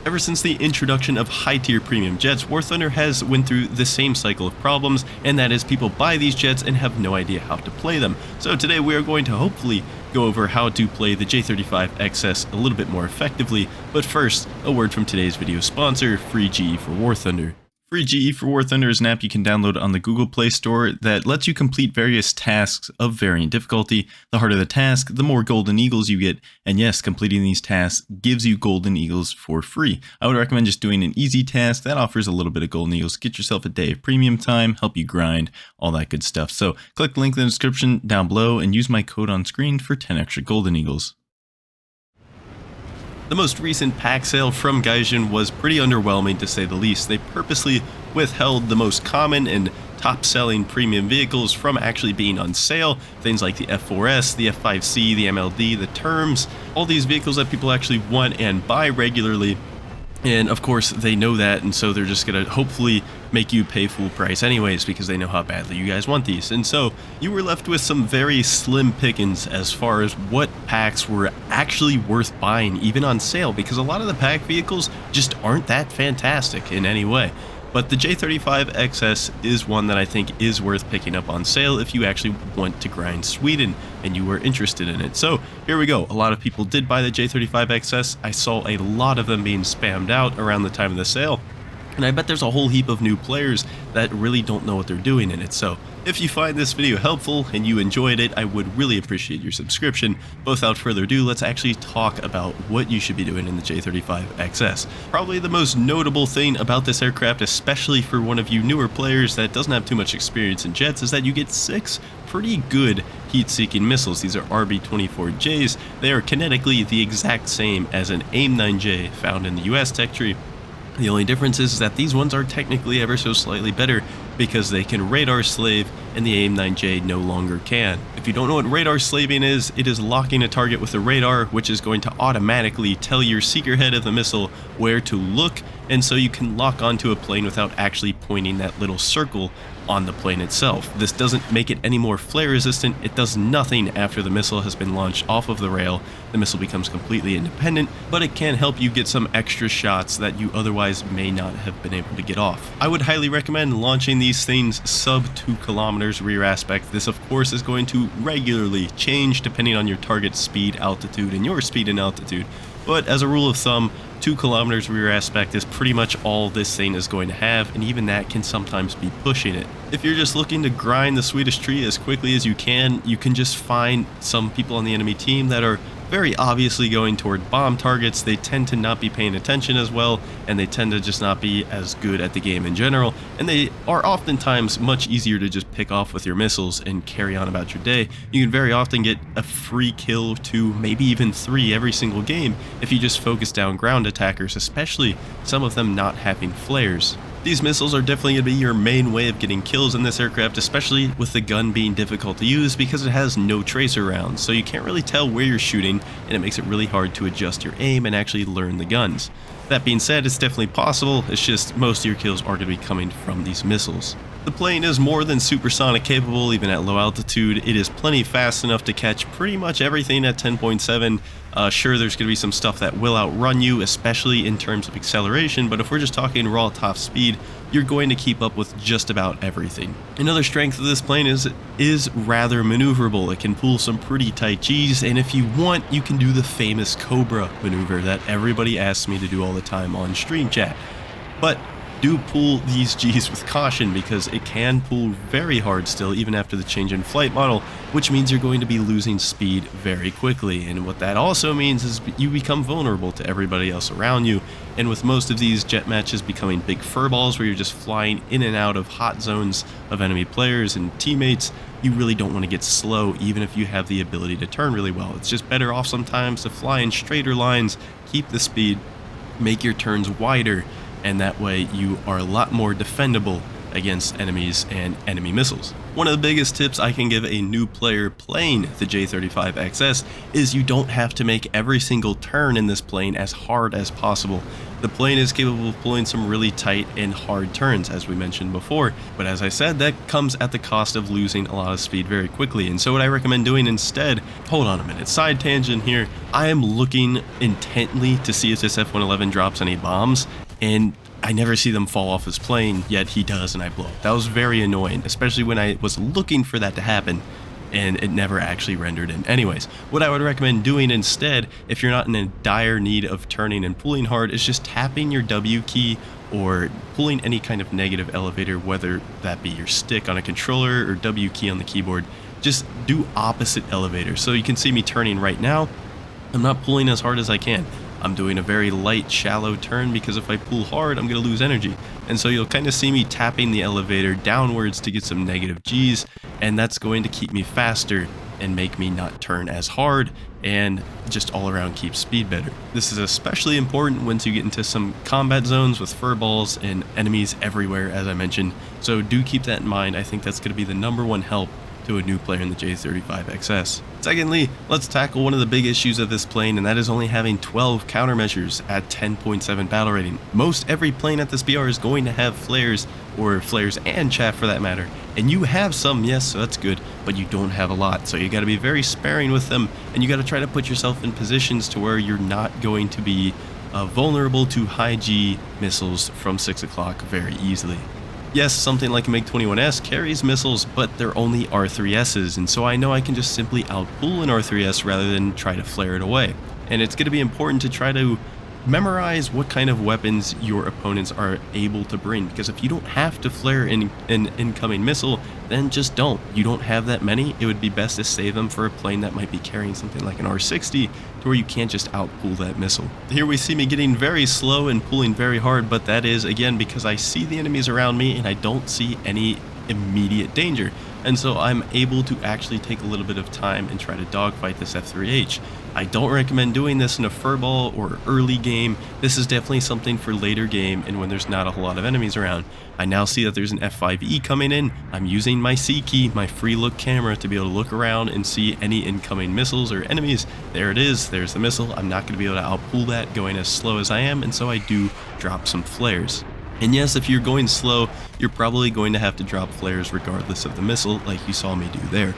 Ever since the introduction of high-tier premium jets, War Thunder has went through the same cycle of problems, and that is people buy these jets and have no idea how to play them. So today we are going to hopefully go over how to play the J35XS a little bit more effectively, but first, a word from today's video sponsor, Free GE for War Thunder. Free GE for War Thunder is an app you can download on the Google Play Store that lets you complete various tasks of varying difficulty. The harder the task, the more golden eagles you get, and yes, completing these tasks gives you golden eagles for free. I would recommend just doing an easy task that offers a little bit of golden eagles. Get yourself a day of premium time, help you grind, all that good stuff. So click the link in the description down below and use my code on screen for 10 extra golden eagles. The most recent pack sale from Gaijin was pretty underwhelming to say the least. They purposely withheld the most common and top-selling premium vehicles from actually being on sale. Things like the F4S, the F5C, the MLD, the Terms, all these vehicles that people actually want and buy regularly. And of course they know that, and so they're just gonna hopefully make you pay full price anyways because they know how badly you guys want these. And so you were left with some very slim pickings as far as what packs were actually worth buying even on sale, because a lot of the pack vehicles just aren't that fantastic in any way. But the J35XS is one that I think is worth picking up on sale if you actually want to grind Sweden and you were interested in it. So here we go. A lot of people did buy the J35XS. I saw a lot of them being spammed out around the time of the sale. And I bet there's a whole heap of new players that really don't know what they're doing in it. So if you find this video helpful and you enjoyed it, I would really appreciate your subscription. But without further ado, let's actually talk about what you should be doing in the J35XS. Probably the most notable thing about this aircraft, especially for one of you newer players that doesn't have too much experience in jets, is that you get 6 pretty good heat-seeking missiles. These are RB-24Js. They are kinetically the exact same as an AIM-9J found in the US tech tree. The only difference is that these ones are technically ever so slightly better because they can radar slave and the AIM-9J no longer can. If you don't know what radar slaving is, it is locking a target with a radar, which is going to automatically tell your seeker head of the missile where to look, and so you can lock onto a plane without actually pointing that little circle on the plane itself. This doesn't make it any more flare resistant. It does nothing after the missile has been launched off of the rail. The missile becomes completely independent, but it can help you get some extra shots that you otherwise may not have been able to get off. I would highly recommend launching these things sub 2 kilometers rear aspect. This of course is going to regularly change depending on your target speed, altitude, and your speed and altitude. But as a rule of thumb, 2 kilometers rear aspect is pretty much all this thing is going to have, and even that can sometimes be pushing it. If you're just looking to grind the Swedish tree as quickly as you can just find some people on the enemy team that are very obviously going toward bomb targets. They tend to not be paying attention as well, and they tend to just not be as good at the game in general, and they are oftentimes much easier to just pick off with your missiles and carry on about your day. You can very often get a free kill, 2, maybe even 3 every single game if you just focus down ground attackers, especially some of them not having flares. These missiles are definitely going to be your main way of getting kills in this aircraft, especially with the gun being difficult to use because it has no tracer rounds, so you can't really tell where you're shooting, and it makes it really hard to adjust your aim and actually learn the guns. That being said, it's definitely possible, it's just most of your kills are going to be coming from these missiles. The plane is more than supersonic capable even at low altitude. It is plenty fast enough to catch pretty much everything at 10.7. Sure, there's going to be some stuff that will outrun you, especially in terms of acceleration, but if we're just talking raw top speed, you're going to keep up with just about everything. Another strength of this plane is it is rather maneuverable. It can pull some pretty tight G's, and if you want, you can do the famous Cobra maneuver that everybody asks me to do all the time on stream chat. But do pull these G's with caution because it can pull very hard still even after the change in flight model, which means you're going to be losing speed very quickly. And what that also means is you become vulnerable to everybody else around you. And with most of these jet matches becoming big furballs where you're just flying in and out of hot zones of enemy players and teammates, you really don't want to get slow even if you have the ability to turn really well. It's just better off sometimes to fly in straighter lines, keep the speed, make your turns wider, and that way you are a lot more defendable against enemies and enemy missiles. One of the biggest tips I can give a new player playing the J35XS is you don't have to make every single turn in this plane as hard as possible. The plane is capable of pulling some really tight and hard turns, as we mentioned before, but as I said, that comes at the cost of losing a lot of speed very quickly. And so what I recommend doing instead, hold on a minute, side tangent here, I am looking intently to see if this F-111 drops any bombs, and I never see them fall off his plane, yet he does and I blow up. That was very annoying, especially when I was looking for that to happen and it never actually rendered in. Anyways, what I would recommend doing instead, if you're not in a dire need of turning and pulling hard, is just tapping your W key or pulling any kind of negative elevator, whether that be your stick on a controller or W key on the keyboard. Just do opposite elevator. So you can see me turning right now. I'm not pulling as hard as I can. I'm doing a very light, shallow turn because if I pull hard, I'm going to lose energy. And so you'll kind of see me tapping the elevator downwards to get some negative G's, and that's going to keep me faster and make me not turn as hard and just all around keep speed better. This is especially important once you get into some combat zones with furballs and enemies everywhere, as I mentioned. So do keep that in mind. I think that's going to be the #1 help to a new player in the J35XS. Secondly, let's tackle one of the big issues of this plane, and that is only having 12 countermeasures at 10.7 battle rating. Most every plane at this BR is going to have flares, or flares and chaff for that matter, and you have some, yes, so that's good, but you don't have a lot, so you got to be very sparing with them, and you got to try to put yourself in positions to where you're not going to be vulnerable to high G missiles from 6 o'clock very easily. Yes, something like a MiG-21S carries missiles, but they're only R3Ss, and so I know I can just simply outpull an R3S rather than try to flare it away. And it's going to be important to try to memorize what kind of weapons your opponents are able to bring, because if you don't have to flare an incoming missile, then just don't. You don't have that many. It would be best to save them for a plane that might be carrying something like an R60 to where you can't just outpull that missile. Here we see me getting very slow and pulling very hard, but that is again because I see the enemies around me and I don't see any immediate danger. And so I'm able to actually take a little bit of time and try to dogfight this F3H. I don't recommend doing this in a furball or early game. This is definitely something for later game and when there's not a whole lot of enemies around. I now see that there's an F5E coming in. I'm using my C key, my free look camera, to be able to look around and see any incoming missiles or enemies. There it is, there's the missile. I'm not going to be able to outpull that going as slow as I am, and so I do drop some flares. And yes, if you're going slow, you're probably going to have to drop flares regardless of the missile, like you saw me do there.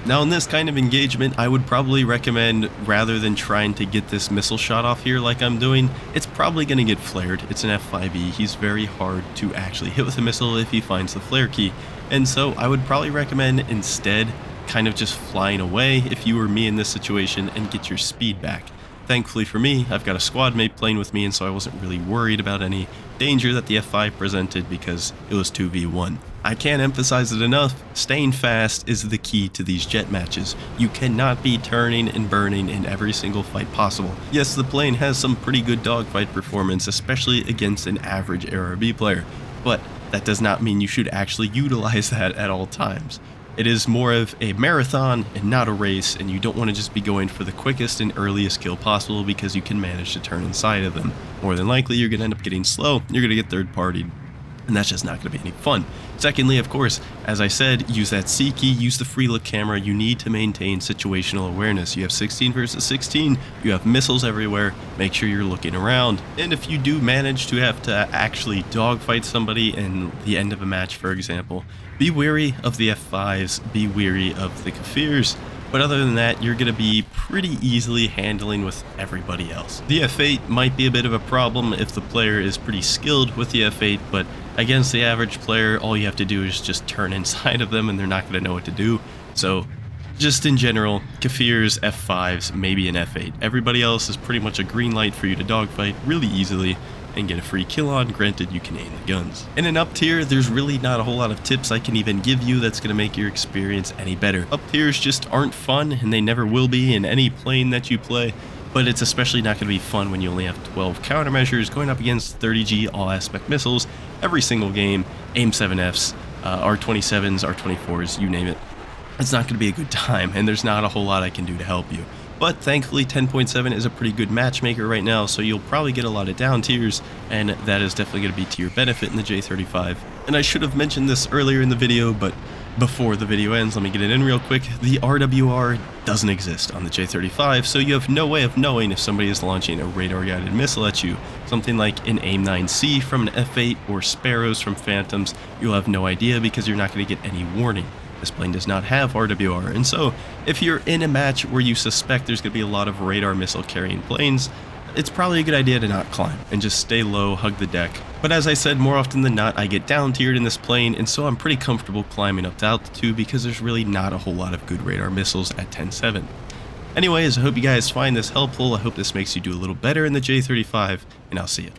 Now in this kind of engagement, I would probably recommend, rather than trying to get this missile shot off here like I'm doing, it's probably going to get flared. It's an F5E. He's very hard to actually hit with a missile if he finds the flare key. And so I would probably recommend instead kind of just flying away if you were me in this situation and get your speed back. Thankfully for me, I've got a squad mate playing with me, and so I wasn't really worried about any danger that the F5 presented because it was 2v1. I can't emphasize it enough, staying fast is the key to these jet matches. You cannot be turning and burning in every single fight possible. Yes, the plane has some pretty good dogfight performance, especially against an average ARB player, but that does not mean you should actually utilize that at all times. It is more of a marathon and not a race, and you don't want to just be going for the quickest and earliest kill possible because you can manage to turn inside of them. More than likely, you're going to end up getting slow, you're going to get third-partied, and that's just not going to be any fun. Secondly, of course, as I said, use that C key, use the free look camera. You need to maintain situational awareness. You have 16 versus 16, you have missiles everywhere, make sure you're looking around. And if you do manage to have to actually dogfight somebody in the end of a match, for example, be wary of the F5s, be wary of the Kafirs, but other than that, you're going to be pretty easily handling with everybody else. The F8 might be a bit of a problem if the player is pretty skilled with the F8, but against the average player, all you have to do is just turn inside of them and they're not going to know what to do. So just in general, Kafirs, F5s, maybe an F8. Everybody else is pretty much a green light for you to dogfight really easily and get a free kill on, granted you can aim the guns. In an up tier, there's really not a whole lot of tips I can even give you that's going to make your experience any better. Up tiers just aren't fun, and they never will be in any plane that you play, but it's especially not going to be fun when you only have 12 countermeasures going up against 30G all-aspect missiles every single game, AIM-7Fs, R-27s, R-24s, you name it. It's not going to be a good time, and there's not a whole lot I can do to help you. But thankfully 10.7 is a pretty good matchmaker right now, so you'll probably get a lot of down tiers, and that is definitely going to be to your benefit in the J35. And I should have mentioned this earlier in the video, but Before the video ends, let me get it in real quick. The RWR doesn't exist on the J35, so you have no way of knowing if somebody is launching a radar-guided missile at you. Something like an AIM-9C from an F-8 or Sparrows from Phantoms, you'll have no idea because you're not going to get any warning. This plane does not have RWR, and so if you're in a match where you suspect there's going to be a lot of radar missile carrying planes, it's probably a good idea to not climb and just stay low, hug the deck. But as I said, more often than not, I get down tiered in this plane, and so I'm pretty comfortable climbing up to altitude because there's really not a whole lot of good radar missiles at 10.7. Anyways, I hope you guys find this helpful. I hope this makes you do a little better in the J35, and I'll see you.